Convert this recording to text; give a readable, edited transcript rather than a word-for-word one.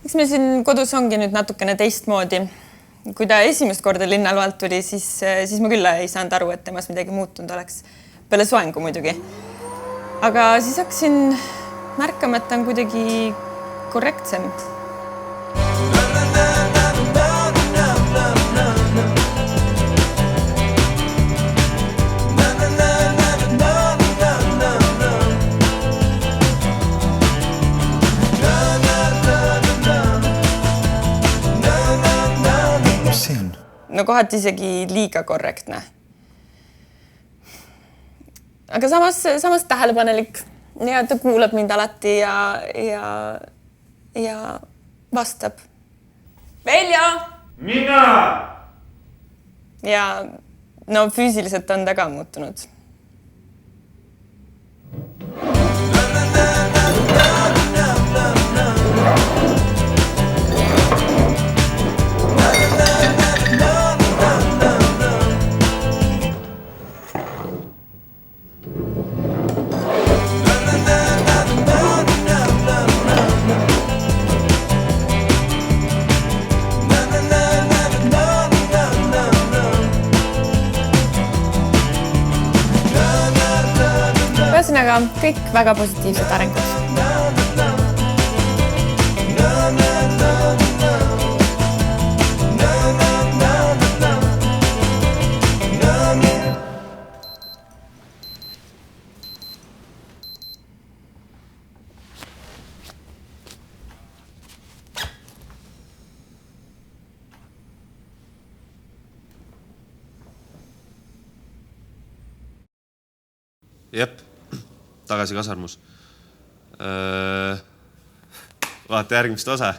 Eks meil siin kodus ongi nüüd natukene teistmoodi. Kui ta esimest korda linnaloalt tuli, siis ma küll ei saanud aru, et temas midagi muutunud oleks. Peale soengu muidugi. Aga siis hakkasin märkama, et ta on kuidagi korrektsem. No kohati isegi liiga korrektne. Aga samas tähelepanelik ja ta kuulab mind alati ja vastab. Velja! Mina! Ja no füüsiliselt on ta ka muutunud. Ühesõnaga, kõik väga positiivsed arengud. Jep, tagasi kasarmus. Vaata järgmist osa.